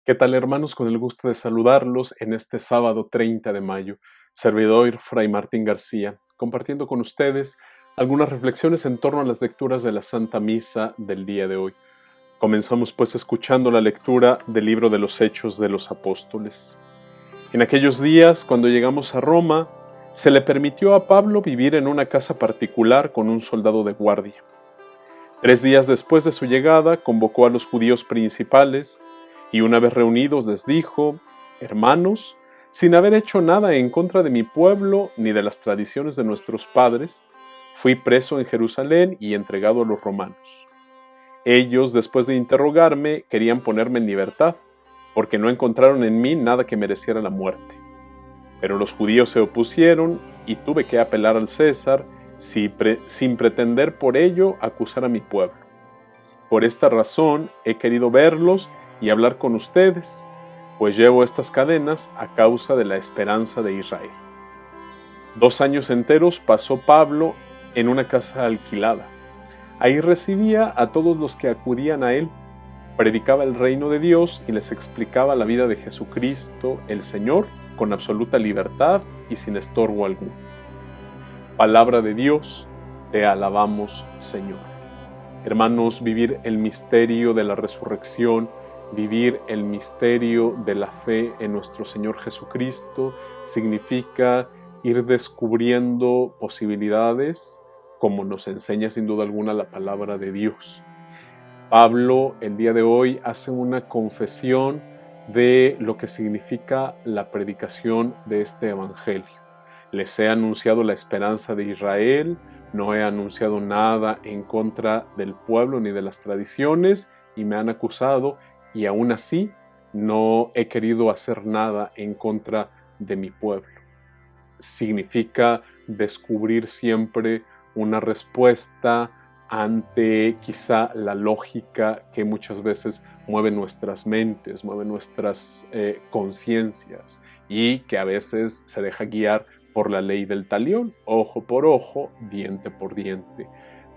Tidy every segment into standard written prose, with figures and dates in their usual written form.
¿Qué tal, hermanos? Con el gusto de saludarlos en este sábado 30 de mayo. Servidor Fray Martín García, compartiendo con ustedes algunas reflexiones en torno a las lecturas de la Santa Misa del día de hoy. Comenzamos pues escuchando la lectura del libro de los Hechos de los Apóstoles. En aquellos días, cuando llegamos a Roma, se le permitió a Pablo vivir en una casa particular con un soldado de guardia. 3 días después de su llegada, convocó a los judíos principales y una vez reunidos les dijo: Hermanos, sin haber hecho nada en contra de mi pueblo ni de las tradiciones de nuestros padres, fui preso en Jerusalén y entregado a los romanos. Ellos, después de interrogarme, querían ponerme en libertad, porque no encontraron en mí nada que mereciera la muerte. Pero los judíos se opusieron y tuve que apelar al César sin pretender por ello acusar a mi pueblo. Por esta razón he querido verlos y hablar con ustedes, pues llevo estas cadenas a causa de la esperanza de Israel. 2 años enteros pasó Pablo en una casa alquilada. Ahí recibía a todos los que acudían a él, predicaba el reino de Dios y les explicaba la vida de Jesucristo, el Señor, con absoluta libertad y sin estorbo alguno. Palabra de Dios, te alabamos, Señor. Hermanos, vivir el misterio de la resurrección, vivir el misterio de la fe en nuestro Señor Jesucristo, significa ir descubriendo posibilidades, como nos enseña sin duda alguna la palabra de Dios. Pablo el día de hoy hace una confesión de lo que significa la predicación de este evangelio. Les he anunciado la esperanza de Israel, no he anunciado nada en contra del pueblo ni de las tradiciones y me han acusado y aún así no he querido hacer nada en contra de mi pueblo. Significa descubrir siempre una respuesta ante quizá la lógica que muchas veces mueve nuestras mentes, mueve nuestras conciencias y que a veces se deja guiar por la ley del talión, ojo por ojo, diente por diente.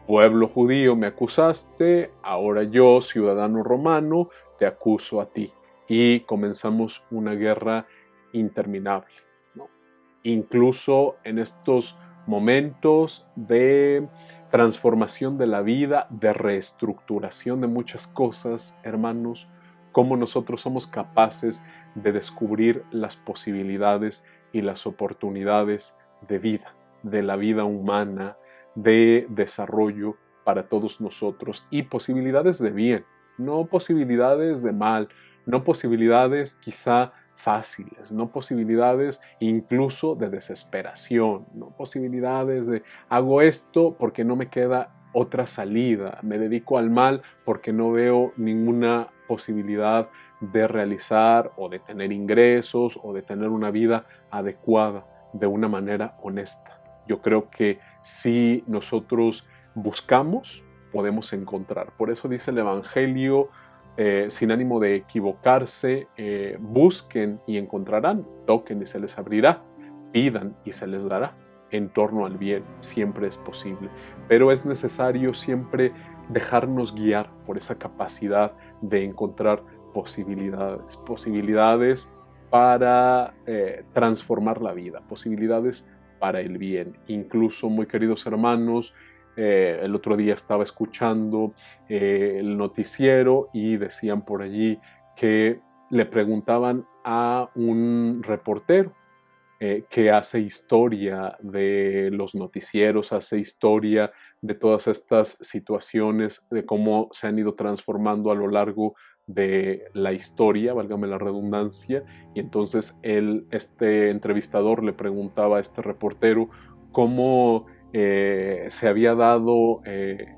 Pueblo judío, me acusaste, ahora yo, ciudadano romano, te acuso a ti. Y comenzamos una guerra interminable, ¿no? Incluso en estos momentos de transformación de la vida, de reestructuración de muchas cosas, hermanos, cómo nosotros somos capaces de descubrir las posibilidades y las oportunidades de vida, de la vida humana, de desarrollo para todos nosotros y posibilidades de bien, no posibilidades de mal, no posibilidades quizá fáciles, no posibilidades incluso de desesperación, no posibilidades de hago esto porque no me queda otra salida, me dedico al mal porque no veo ninguna posibilidad de realizar o de tener ingresos o de tener una vida adecuada de una manera honesta. Yo creo que si nosotros buscamos, podemos encontrar. Por eso dice el Evangelio, sin ánimo de equivocarse, busquen y encontrarán, toquen y se les abrirá, pidan y se les dará. En torno al bien siempre es posible, pero es necesario siempre dejarnos guiar por esa capacidad de encontrar posibilidades para transformar la vida, posibilidades para el bien. Incluso, muy queridos hermanos, el otro día estaba escuchando el noticiero y decían por allí que le preguntaban a un reportero que hace historia de los noticieros, hace historia de todas estas situaciones, de cómo se han ido transformando a lo largo de la historia, válgame la redundancia, y entonces este entrevistador le preguntaba a este reportero cómo se había dado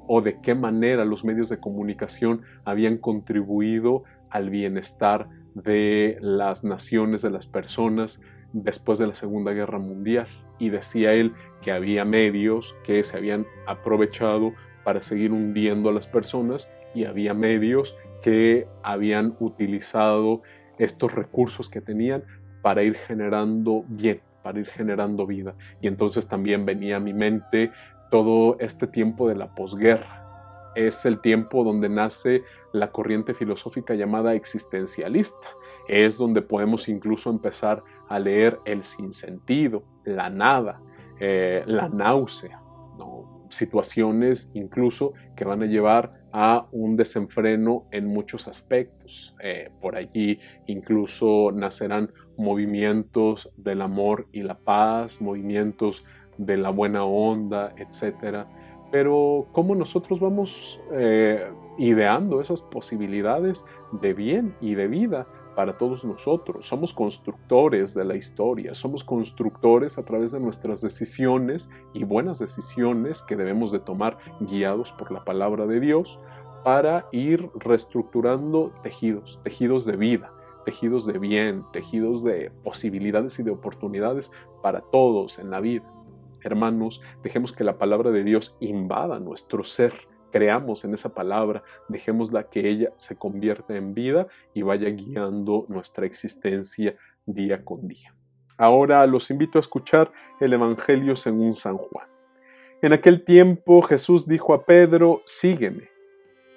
o de qué manera los medios de comunicación habían contribuido al bienestar de las naciones, de las personas, después de la Segunda Guerra Mundial. Y decía él que había medios que se habían aprovechado para seguir hundiendo a las personas y había medios que habían utilizado estos recursos que tenían para ir generando bien, para ir generando vida. Y entonces también venía a mi mente todo este tiempo de la posguerra, es el tiempo donde nace la corriente filosófica llamada existencialista. Es donde podemos incluso empezar a leer el sinsentido, la nada, la náusea, ¿no? Situaciones incluso que van a llevar a un desenfreno en muchos aspectos. Por allí incluso nacerán movimientos del amor y la paz, movimientos de la buena onda, etcétera. Pero ¿cómo nosotros vamos ideando esas posibilidades de bien y de vida para todos nosotros? Somos constructores de la historia, somos constructores a través de nuestras decisiones y buenas decisiones que debemos de tomar guiados por la palabra de Dios para ir reestructurando tejidos de vida, tejidos de bien, tejidos de posibilidades y de oportunidades para todos en la vida. Hermanos, dejemos que la palabra de Dios invada nuestro ser, creamos en esa palabra, dejémosla que ella se convierta en vida y vaya guiando nuestra existencia día con día. Ahora los invito a escuchar el Evangelio según San Juan. En aquel tiempo Jesús dijo a Pedro: sígueme.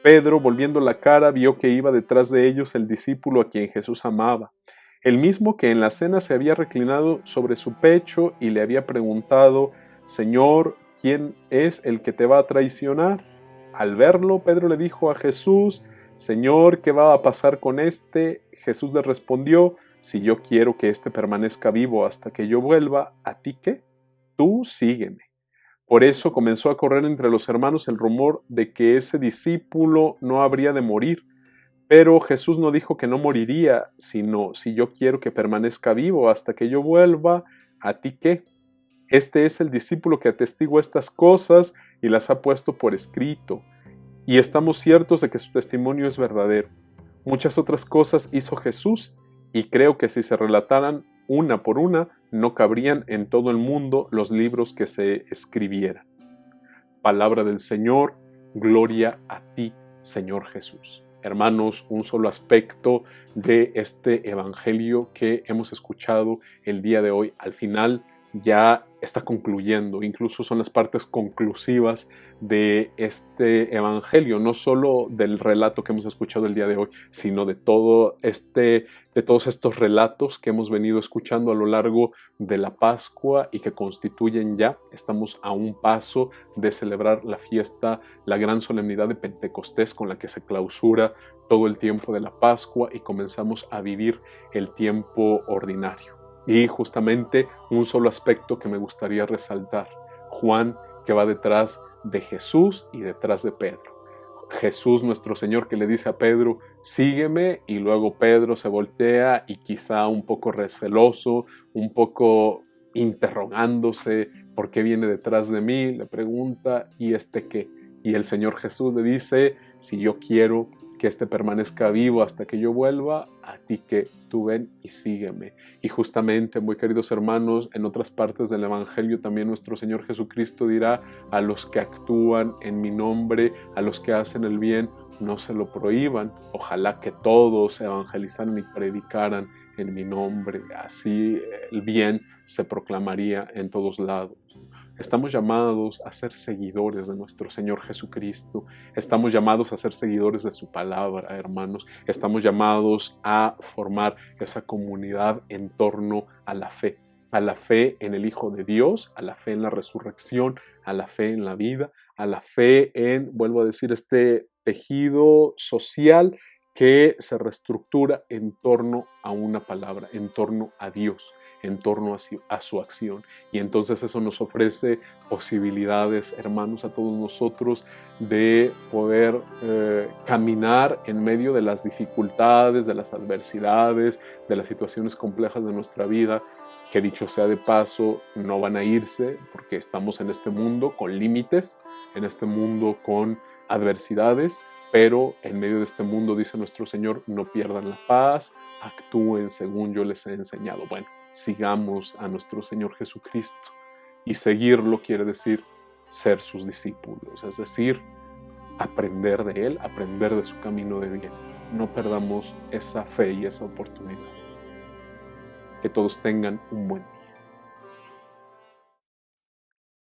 Pedro, volviendo la cara, vio que iba detrás de ellos el discípulo a quien Jesús amaba, el mismo que en la cena se había reclinado sobre su pecho y le había preguntado: Señor, ¿quién es el que te va a traicionar? Al verlo, Pedro le dijo a Jesús: Señor, ¿qué va a pasar con este? Jesús le respondió: si yo quiero que éste permanezca vivo hasta que yo vuelva, ¿a ti qué? Tú sígueme. Por eso comenzó a correr entre los hermanos el rumor de que ese discípulo no habría de morir. Pero Jesús no dijo que no moriría, sino: si yo quiero que permanezca vivo hasta que yo vuelva, ¿a ti qué? Este es el discípulo que atestigua estas cosas y las ha puesto por escrito. Y estamos ciertos de que su testimonio es verdadero. Muchas otras cosas hizo Jesús, y creo que si se relataran una por una, no cabrían en todo el mundo los libros que se escribieran. Palabra del Señor, gloria a ti, Señor Jesús. Hermanos, un solo aspecto de este evangelio que hemos escuchado el día de hoy, al final ya está concluyendo, incluso son las partes conclusivas de este evangelio, no solo del relato que hemos escuchado el día de hoy, sino de todos estos relatos que hemos venido escuchando a lo largo de la Pascua y que constituyen ya, estamos a un paso de celebrar la fiesta, la gran solemnidad de Pentecostés, con la que se clausura todo el tiempo de la Pascua y comenzamos a vivir el tiempo ordinario. Y justamente un solo aspecto que me gustaría resaltar: Juan, que va detrás de Jesús y detrás de Pedro. Jesús nuestro Señor, que le dice a Pedro: sígueme, y luego Pedro se voltea y quizá un poco receloso, un poco interrogándose por qué viene detrás de mí, le pregunta: ¿y este qué? Y el Señor Jesús le dice: si yo quiero que éste permanezca vivo hasta que yo vuelva, a ti que tú ven y sígueme. Y justamente, muy queridos hermanos, en otras partes del Evangelio también nuestro Señor Jesucristo dirá: a los que actúan en mi nombre, a los que hacen el bien, no se lo prohíban. Ojalá que todos evangelizaran y predicaran en mi nombre. Así el bien se proclamaría en todos lados. Estamos llamados a ser seguidores de nuestro Señor Jesucristo. Estamos llamados a ser seguidores de su palabra, hermanos. Estamos llamados a formar esa comunidad en torno a la fe en el Hijo de Dios, a la fe en la resurrección, a la fe en la vida, a la fe en, vuelvo a decir, este tejido social que se reestructura en torno a una palabra, en torno a Dios, en torno a su acción. Y entonces eso nos ofrece posibilidades, hermanos, a todos nosotros de poder caminar en medio de las dificultades, de las adversidades, de las situaciones complejas de nuestra vida, que dicho sea de paso, no van a irse, porque estamos en este mundo con límites, en este mundo con adversidades, pero en medio de este mundo, dice nuestro Señor, no pierdan la paz, actúen según yo les he enseñado. Bueno, sigamos a nuestro Señor Jesucristo, y seguirlo quiere decir ser sus discípulos, es decir, aprender de Él, aprender de su camino de bien. No perdamos esa fe y esa oportunidad. Que todos tengan un buen día.